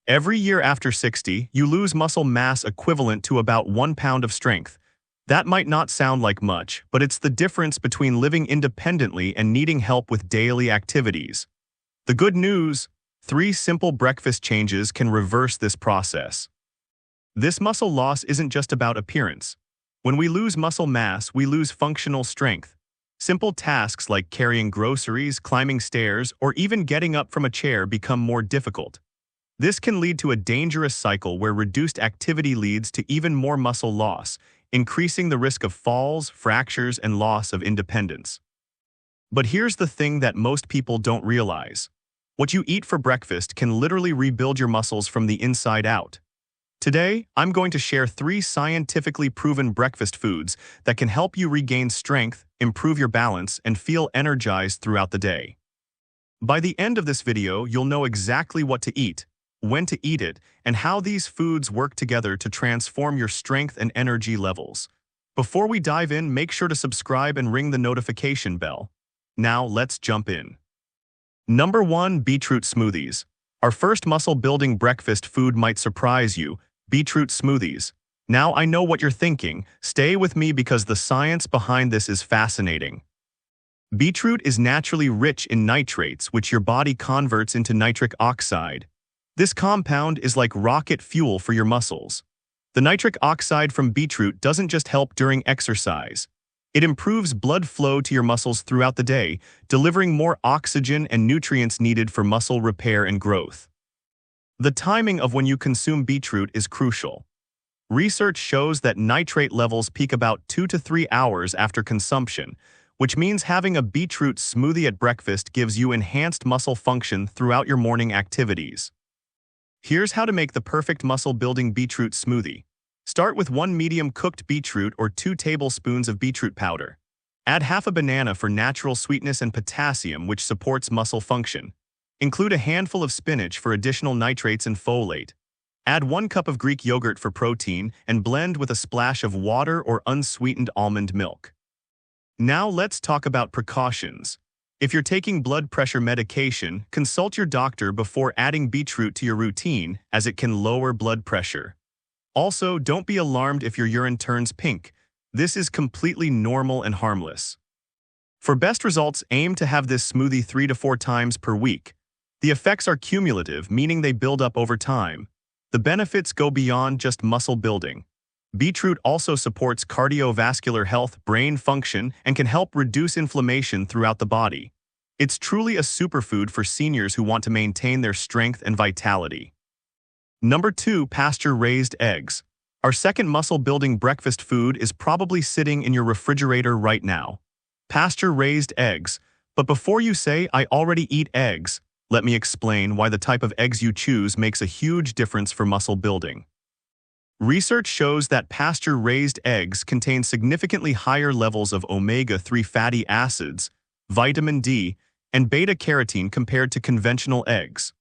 Every year after 60, you lose muscle mass equivalent to about 1 pound of strength. That might not sound like much, but it's the difference between living independently and needing help with daily activities. The good news: 3 simple breakfast changes can reverse this process. This muscle loss isn't just about appearance. When we lose muscle mass, we lose functional strength. Simple tasks like carrying groceries, climbing stairs, or even getting up from a chair become more difficult. This can lead to a dangerous cycle where reduced activity leads to even more muscle loss, increasing the risk of falls, fractures, and loss of independence. But here's the thing that most people don't realize. What you eat for breakfast can literally rebuild your muscles from the inside out. Today, I'm going to share 3 scientifically proven breakfast foods that can help you regain strength, improve your balance, and feel energized throughout the day. By the end of this video, you'll know exactly what to eat, when to eat it, and how these foods work together to transform your strength and energy levels. Before we dive in, make sure to subscribe and ring the notification bell. Now, let's jump in. Number 1. Beetroot smoothies. Our first muscle-building breakfast food might surprise you: beetroot smoothies. Now, I know what you're thinking. Stay with me because the science behind this is fascinating. Beetroot is naturally rich in nitrates, which your body converts into nitric oxide. This compound is like rocket fuel for your muscles. The nitric oxide from beetroot doesn't just help during exercise. It improves blood flow to your muscles throughout the day, delivering more oxygen and nutrients needed for muscle repair and growth. The timing of when you consume beetroot is crucial. Research shows that nitrate levels peak about 2 to 3 hours after consumption, which means having a beetroot smoothie at breakfast gives you enhanced muscle function throughout your morning activities. Here's how to make the perfect muscle-building beetroot smoothie. Start with 1 medium-cooked beetroot or 2 tablespoons of beetroot powder. Add half a banana for natural sweetness and potassium, which supports muscle function. Include a handful of spinach for additional nitrates and folate. Add 1 cup of Greek yogurt for protein and blend with a splash of water or unsweetened almond milk. Now let's talk about precautions. If you're taking blood pressure medication, consult your doctor before adding beetroot to your routine, as it can lower blood pressure. Also, don't be alarmed if your urine turns pink. This is completely normal and harmless. For best results, aim to have this smoothie 3 to 4 times per week. The effects are cumulative, meaning they build up over time. The benefits go beyond just muscle building. Beetroot also supports cardiovascular health, brain function, and can help reduce inflammation throughout the body. It's truly a superfood for seniors who want to maintain their strength and vitality. Number 2. Pasture-raised eggs. Our second muscle-building breakfast food is probably sitting in your refrigerator right now. Pasture-raised eggs. But before you say, "I already eat eggs," let me explain why the type of eggs you choose makes a huge difference for muscle building. Research shows that pasture-raised eggs contain significantly higher levels of omega-3 fatty acids, vitamin D, and beta-carotene compared to conventional eggs.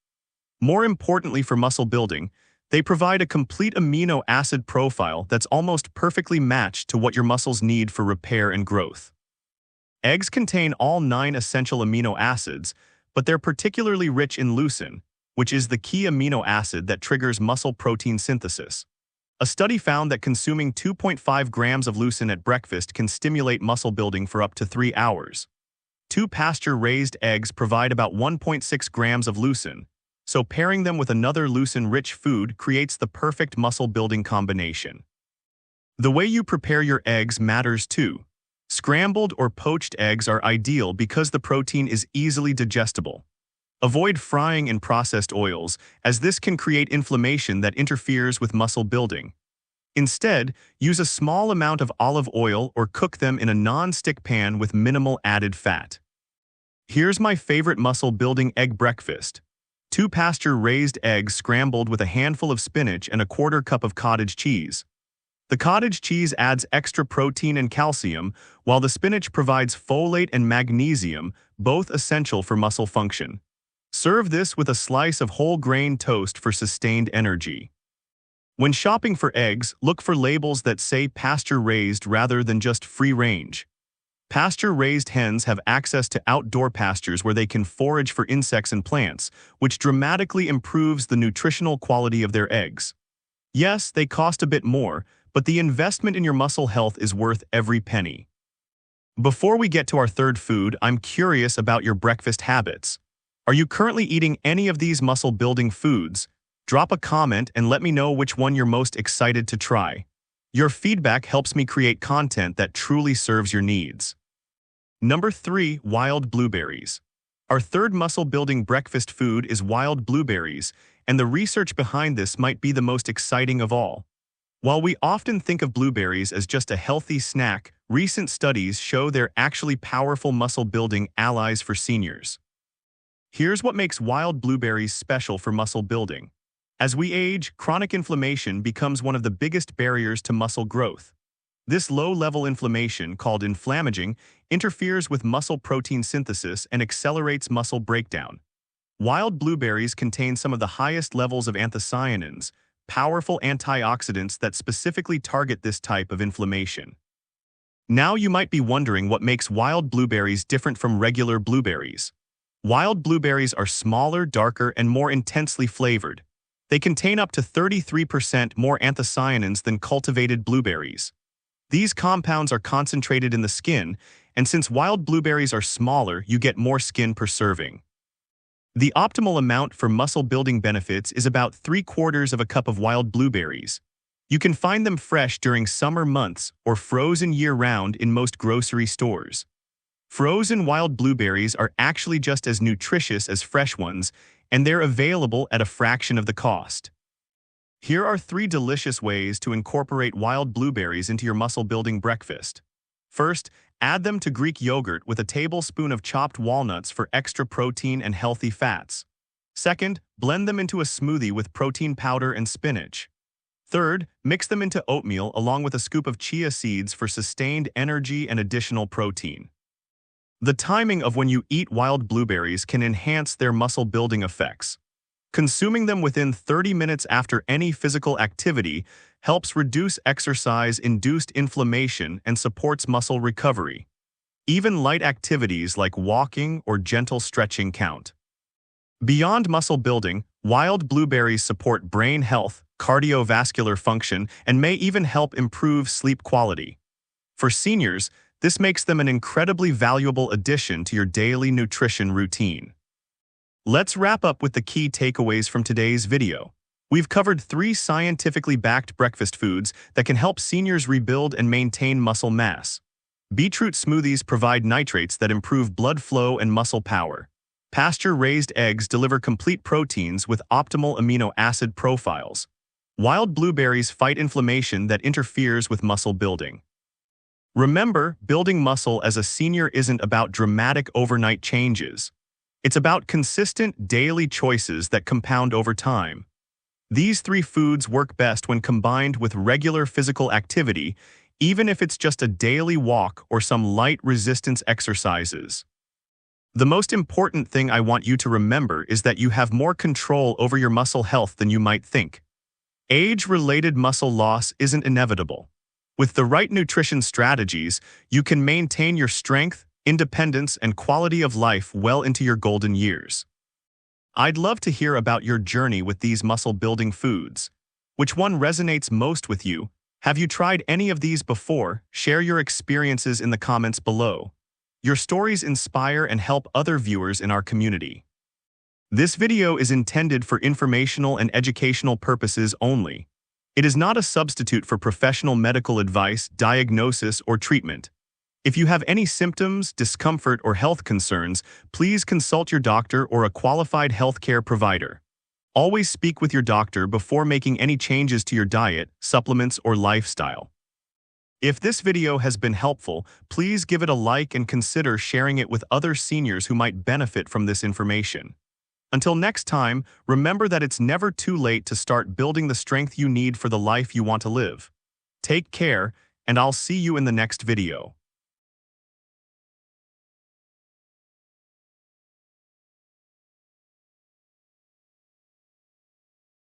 More importantly for muscle building, they provide a complete amino acid profile that's almost perfectly matched to what your muscles need for repair and growth. Eggs contain all 9 essential amino acids, but they're particularly rich in leucine, which is the key amino acid that triggers muscle protein synthesis. A study found that consuming 2.5 grams of leucine at breakfast can stimulate muscle building for up to 3 hours. 2 pasture-raised eggs provide about 1.6 grams of leucine, so pairing them with another leucine-rich food creates the perfect muscle-building combination. The way you prepare your eggs matters too. Scrambled or poached eggs are ideal because the protein is easily digestible. Avoid frying in processed oils, as this can create inflammation that interferes with muscle building. Instead, use a small amount of olive oil or cook them in a non-stick pan with minimal added fat. Here's my favorite muscle-building egg breakfast: 2 pasture-raised eggs scrambled with a handful of spinach and a 1/4 cup of cottage cheese. The cottage cheese adds extra protein and calcium, while the spinach provides folate and magnesium, both essential for muscle function. Serve this with a slice of whole grain toast for sustained energy. When shopping for eggs, look for labels that say pasture-raised rather than just free-range. Pasture-raised hens have access to outdoor pastures where they can forage for insects and plants, which dramatically improves the nutritional quality of their eggs. Yes, they cost a bit more, but the investment in your muscle health is worth every penny. Before we get to our third food, I'm curious about your breakfast habits. Are you currently eating any of these muscle-building foods? Drop a comment and let me know which one you're most excited to try. Your feedback helps me create content that truly serves your needs. Number 3. Wild blueberries. Our third muscle-building breakfast food is wild blueberries, and the research behind this might be the most exciting of all. While we often think of blueberries as just a healthy snack, recent studies show they're actually powerful muscle-building allies for seniors. Here's what makes wild blueberries special for muscle building. As we age, chronic inflammation becomes one of the biggest barriers to muscle growth. This low-level inflammation, called inflammaging, interferes with muscle protein synthesis and accelerates muscle breakdown. Wild blueberries contain some of the highest levels of anthocyanins, powerful antioxidants that specifically target this type of inflammation. Now you might be wondering what makes wild blueberries different from regular blueberries. Wild blueberries are smaller, darker, and more intensely flavored. They contain up to 33% more anthocyanins than cultivated blueberries. These compounds are concentrated in the skin, and since wild blueberries are smaller, you get more skin per serving. The optimal amount for muscle-building benefits is about 3/4 of a cup of wild blueberries. You can find them fresh during summer months or frozen year-round in most grocery stores. Frozen wild blueberries are actually just as nutritious as fresh ones, and they're available at a fraction of the cost. Here are 3 delicious ways to incorporate wild blueberries into your muscle-building breakfast. First, add them to Greek yogurt with a tablespoon of chopped walnuts for extra protein and healthy fats. Second, blend them into a smoothie with protein powder and spinach. Third, mix them into oatmeal along with a scoop of chia seeds for sustained energy and additional protein. The timing of when you eat wild blueberries can enhance their muscle-building effects. Consuming them within 30 minutes after any physical activity helps reduce exercise-induced inflammation and supports muscle recovery. Even light activities like walking or gentle stretching count. Beyond muscle building, wild blueberries support brain health, cardiovascular function, and may even help improve sleep quality. For seniors, this makes them an incredibly valuable addition to your daily nutrition routine. Let's wrap up with the key takeaways from today's video. We've covered 3 scientifically backed breakfast foods that can help seniors rebuild and maintain muscle mass. Beetroot smoothies provide nitrates that improve blood flow and muscle power. Pasture-raised eggs deliver complete proteins with optimal amino acid profiles. Wild blueberries fight inflammation that interferes with muscle building. Remember, building muscle as a senior isn't about dramatic overnight changes. It's about consistent daily choices that compound over time. These 3 foods work best when combined with regular physical activity, even if it's just a daily walk or some light resistance exercises. The most important thing I want you to remember is that you have more control over your muscle health than you might think. Age-related muscle loss isn't inevitable. With the right nutrition strategies, you can maintain your strength, independence, and quality of life well into your golden years. I'd love to hear about your journey with these muscle-building foods. Which one resonates most with you? Have you tried any of these before? Share your experiences in the comments below. Your stories inspire and help other viewers in our community. This video is intended for informational and educational purposes only. It is not a substitute for professional medical advice, diagnosis, or treatment. If you have any symptoms, discomfort, or health concerns, please consult your doctor or a qualified healthcare provider. Always speak with your doctor before making any changes to your diet, supplements, or lifestyle. If this video has been helpful, please give it a like and consider sharing it with other seniors who might benefit from this information. Until next time, remember that it's never too late to start building the strength you need for the life you want to live. Take care, and I'll see you in the next video.